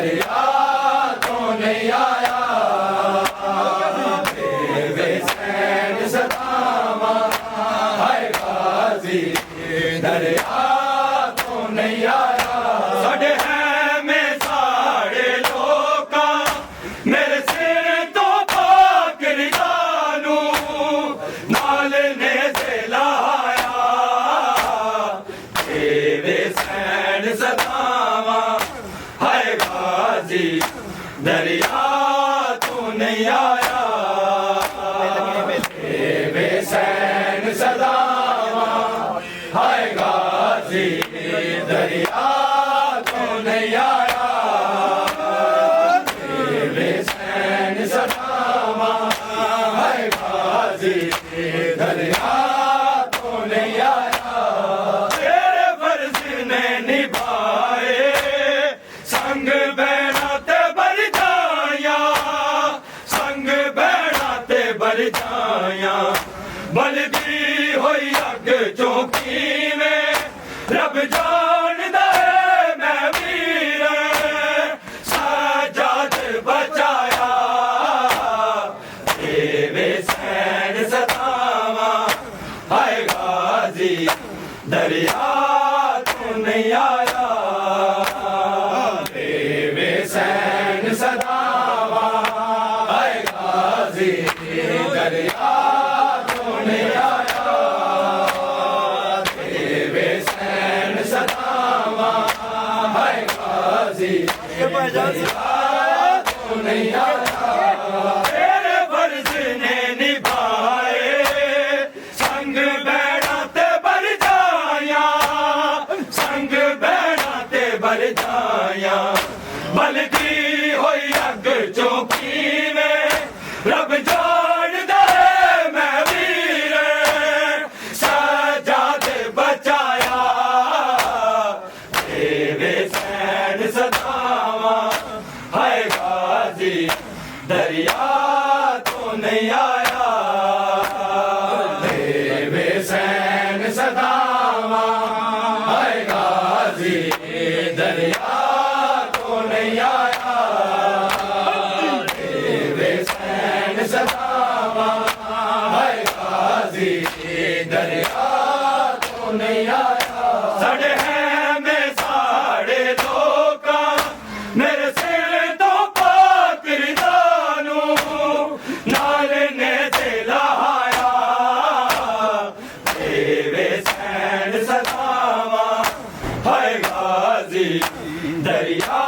दरिया तो नहीं आया बेसैन सदामा हाय गाजी दरिया तो नहीं आया साढ़े है में साढ़े लोका मेरे सिर तो पाक रिदानू नाल ने से लाया बेसैन सदामा हाय गाजी दरिया तू नहीं आया बेसैन सदामा हाय गाजी दरिया तू नहीं आया बेसैन सदामा हाय गाजी दरिया तू नहीं आया तेरे फर्ज ने निभाए संग बैठा ते बर जाया संग बैठा ते बर जाया बलदी होई अग चौकी में रब जानदा है मैं वीर साजाद बचाया बेसैन सदामा हाय गाजी दरिया तू नहीं आया बेसैन सदामा हाय गाजी दरिया तू नहीं आया बेसैन सदामा हाय गाजी दरिया तू नहीं आया तेरे फर्ज ने निभाए संग बैठा ते बर जाया संग बैठा ते बर जाया बलदी होई अग चौकी में रब जानदा है मैं वीर साजाद बचाया बेसैन सदामा हाय गाजी दरिया तो नहीं आया बेसैन सदामा हाय गाजी दरिया तो नहीं आया बेसैन सदामा हाय गाजी दरिया तो नहीं आया साढ़े है में साढ़े लोका मेरे सिर तो पाक रिदानू नाल ने से लाया बेसैन सदामा हाय गाजी दरिया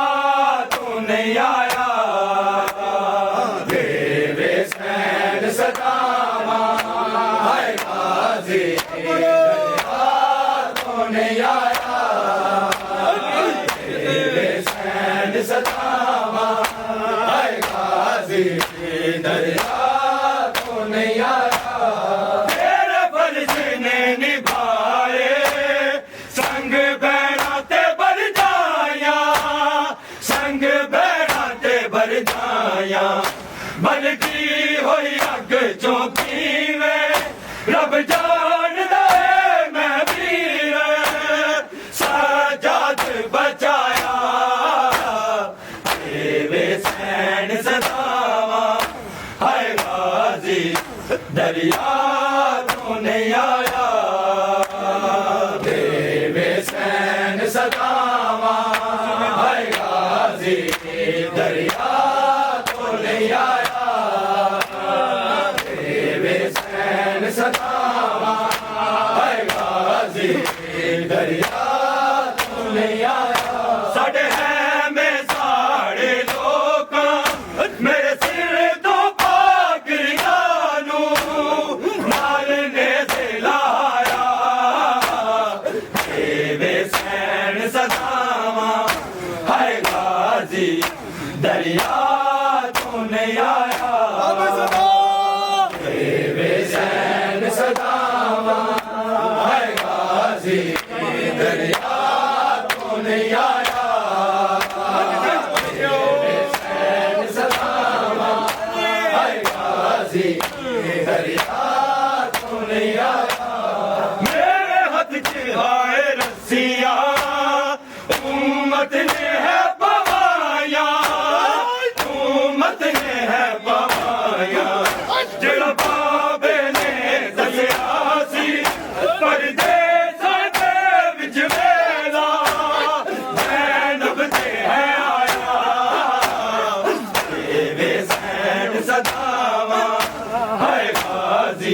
तू नहीं आया बेसैन सदामा हाय गाजी दरिया तू नहीं आया बेसैन सदामा हाय गाजी दरिया तू नहीं आया तेरे फर्ज ने निभाए संग बैठा ते बर जाया संग बैठा ते बर जाया बलदी होई अग चौकी में रब जानदा है मैं वीर साजाद बचाया बेसैन सदामा हाय गाजी दरिया तू नहीं आया बेसैन सदामा हाय गाजी दरिया तू नहीं आया बेसैन सदामा हाय गाजी दरिया तू नहीं आया साढ़े है में साढ़े लोका मेरे सिर तो पाक रिदानू नाल ने से लाया बेसैन सदामा हाय गाजी दरिया तू नहीं आया बेसैन सदामा हाय गाजी दरिया तू नहीं आया बेसैन सदामा हाय गाजी दरिया तू नहीं आया मेरे हाथ च हाय रस्सियां उम्मत ने है पवाया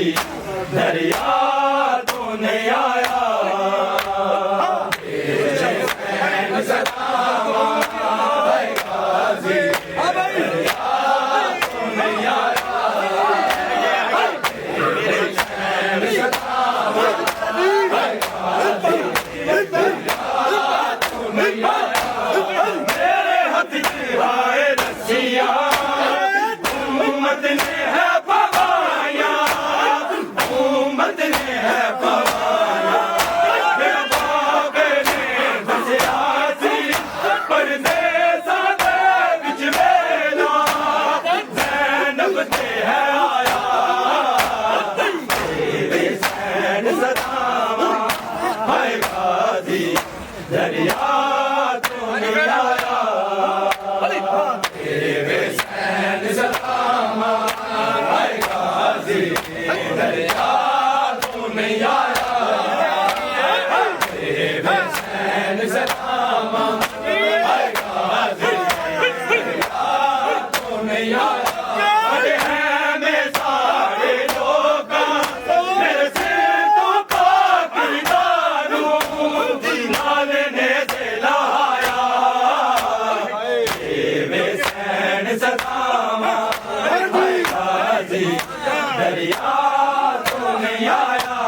दरिया तो नहीं आया हुसैन सलामा हाय गाजी दरिया तो नहीं आया हुसैन सलामा हाय गाजी दरिया तो नहीं आया मेरे हाथ की हाय रस्सियां उम्मत ने है पवाया उम्मत ने है पवाया मेरे बाप ने फंसिया सी परदेसा दे विच वेला ज़ैनब ते है आया हुसैन सलामा हाय गाजी दरिया तो नहीं आया हुसैन सलामा हाय गाजी दरिया तो नहीं आया हुसैन सलामा हाय गाजी दरिया तो नहीं आया अरे हैं मैं सारे लोग मेरे सिर तो पाक दारू नाल ने से लाया हुसैन सलामा हाय गाजी दरिया तो नहीं आया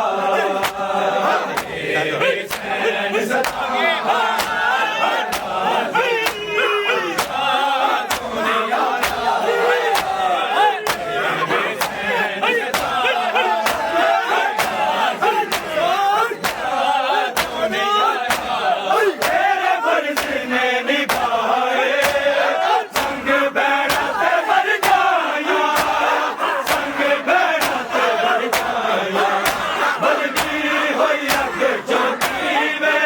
हुसैन सलामा हाय गाजी दरिया तो नहीं आया तेरे फर्ज ने निभाए संग बैठा ते मर जाया संग बैठा ते मर जाया बल्कि होई अग चौकी में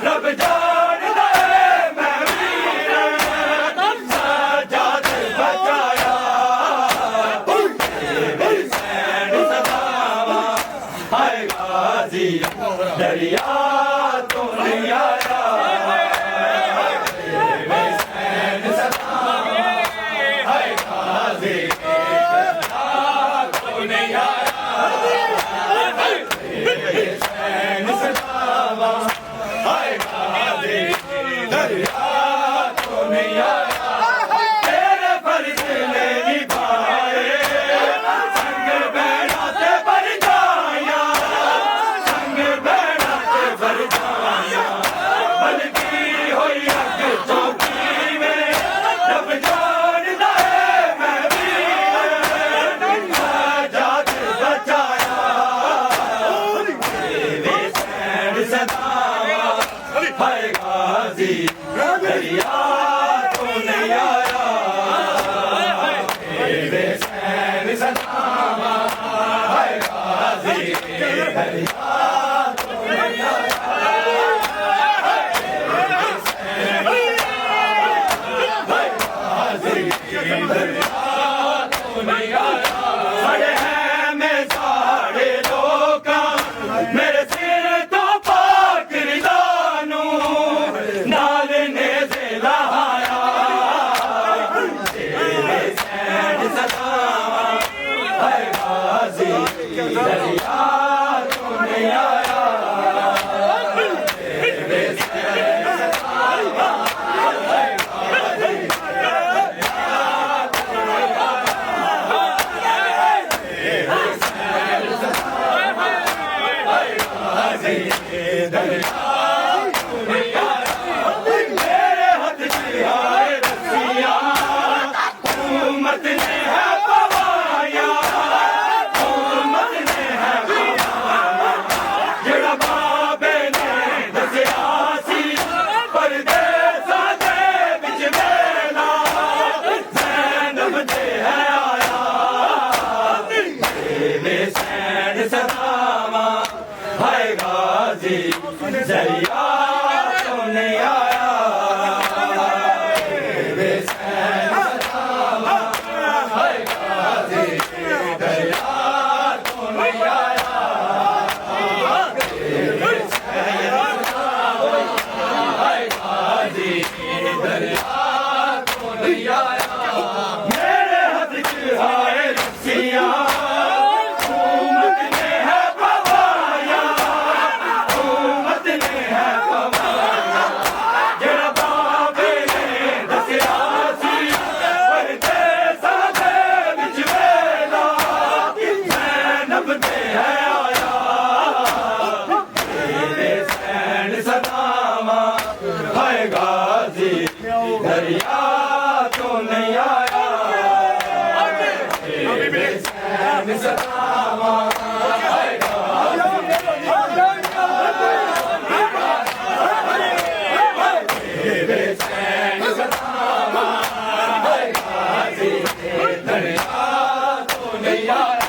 रब जानदा है मैं वीर साजाद बचाया हुसैन सलामा हाय गाजी दरिया तो नहीं आया हुसैन सलामा हाय गाजी दरिया तो नहीं आया हुसैन सलामा हाय गाजी दरिया तो नहीं आया तेरे फर्ज ने निभाए संग बैठा ते पर जाया संग बैठा ते पर जाया बल्कि होई अग चौकी में रब जानदा है मैं वीर साजाद बचाया हुसैन सलामा हाय गाजी दरिया तो नहीं आया हुसैन सलामा हाय गाजी दरिया तो नहीं आया हाय गाजी दरिया तो नहीं आया अरे हैं मैं सारे लोग मेरे सिर तो पाक दानू नाल ने से लाया हुसैन सलामा हाय गाजी दरिया तो नहीं आया हुसैन सलामा हाय गाजी दरिया तो नहीं आया हुसैन सलामा हाय गाजी दरिया तो नहीं आया मेरे हाथ की हाय रस्सियां उम्मत ने है पवाया उम्मत ने है पवाया जेड़ा बाबे ने दसिया सी परदेसा दे विच वेला ज़ैनब ते है आया हुसैन सलामा हाय गाजी दरिया तो नहीं आया हुसैन सलामा हाय गाजी दरिया तो नहीं आया हुसैन सलामा हाय गाजी दरिया तो नहीं आया मेरे हाथ की हाय रस्सियां क्यों नहीं आया बेचैन सदावा हाय बेचैन सदावा हाय गाजी दरिया क्यों नहीं आया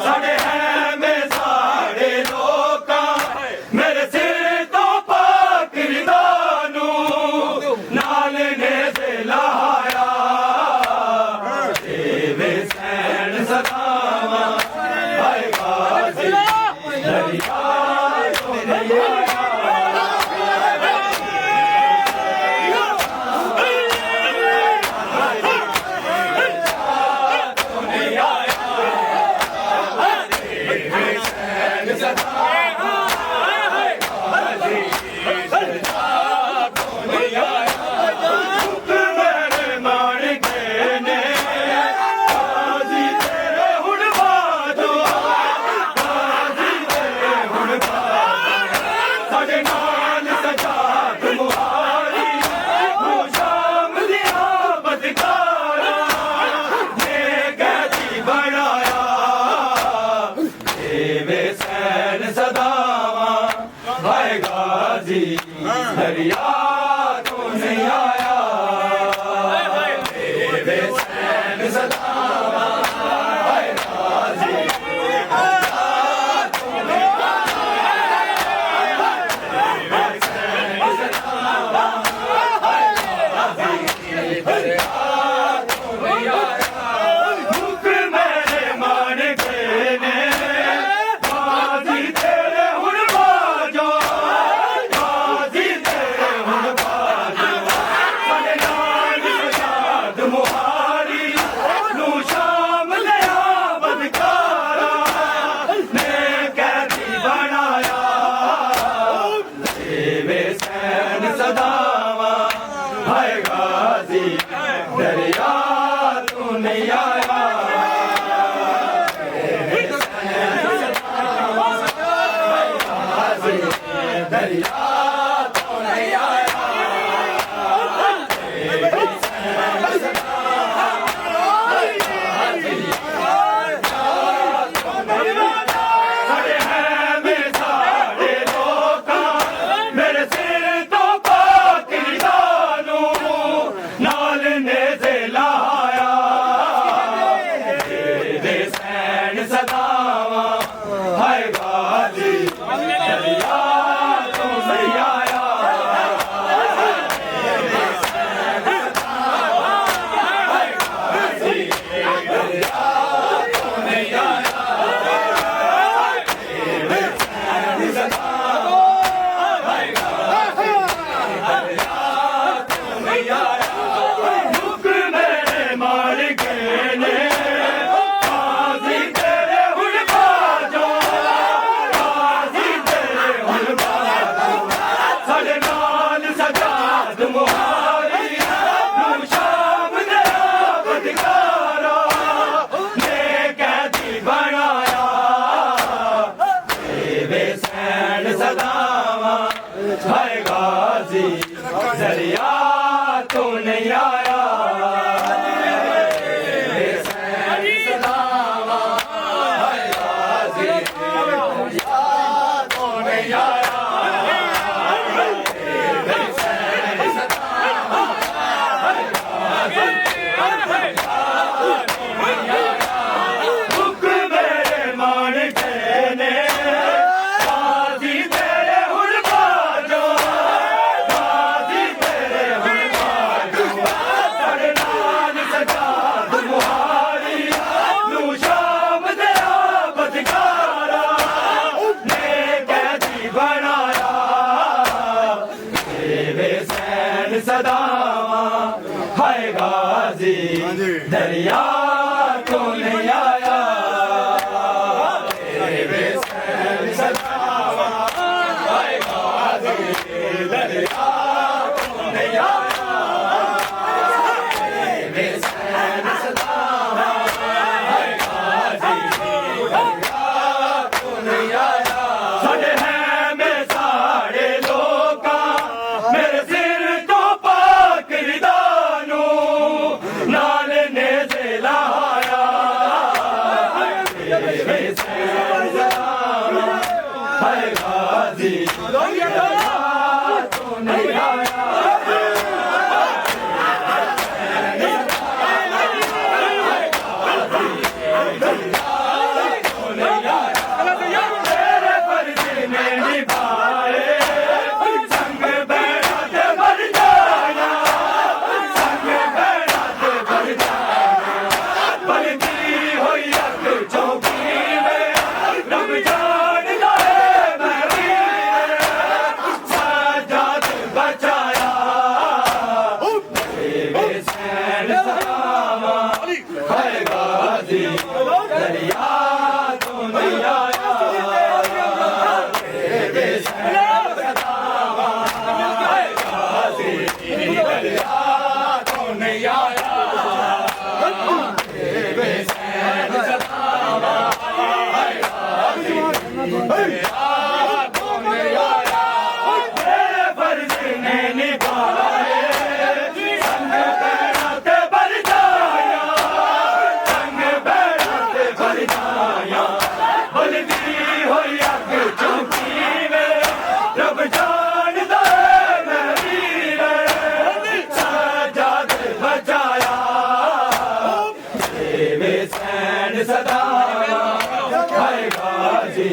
साढ़े हैं में साढ़े लोका मेरे सिर तो पाक रिदानू नाल ने से लाया बेचैन सदावा हाय गाजी दरिया क्यों नहीं आया दरिया तो नहीं आया बेचैन सदावा हाय गाजी तो नहीं आया बेचैन सदावा हाय गाजी दरिया तो नहीं आया मुख मेरे मान के ने गाजी तेरे हुन बाजो सदावा हाय गाजी दरिया तू नहीं आया दरिया तू नहीं आया सदावा हाय गाजी दरिया तो नहीं आया हाय गाजी दरिया तो नहीं आया सदावा हाय गाजी दरिया तो नहीं आया मुख मेरे मालिक ने सदावा हाय गाजी दरिया तो नहीं आया सदावा हाय गाजी दरिया तो नहीं आया सदावा हाय गाजी दरिया तो नहीं आया मुख मेरे मान के ने सदावा हाय गाजी दरिया तो नहीं आया सदावा हाय गाजी दरिया तो नहीं आया सदावा हाय गाजी दरिया तो नहीं आया साढ़े हैं में साढ़े लोका मेरे सिर तो पाक रिदानू ਸੈਨ ਸਦਾਵਾ ਹਾਏ ਗਾਜ਼ੀ ਦਰਿਆ ਤੋਂ ਨਹੀਂ ਆਇਆ ਤੇਰੇ ਸੈਨ ਸਦਾਵਾ ਹਾਏ ਗਾਜ਼ੀ ਦਰਿਆ ਤੋਂ ਨਹੀਂ ਆਇਆ ਤੇਰੇ ਸੈਨ ਸਦਾਵਾ ਹਾਏ ਗਾਜ਼ੀ ਦਰਿਆ ਤੋਂ ਨਹੀਂ ਆਇਆ ਤੇਰੇ ਫਰਜ਼ ਨੇ ਨਿਭਾਏ ਸੰਗ ਬੈਠਾ ਤੇ ਭਰ ਜਾਇਆ ਸੰਗ ਬੈਠਾ ਤੇ ਭਰ ਜਾਇਆ ਬਲਦੀ ਹੋਈ ਅੱਗ ਚੁੱਕੀ ਵੇ ਰੱਬ ਜਾਣਦਾ ਮੈਂ ਵੀਰ ਸਾਜਾਦ ਬਚਾਇਆ ਦੇਵੇ ਸੈਨ ਸਦਾ ਹਾਏ ਗਾਜ਼ੀ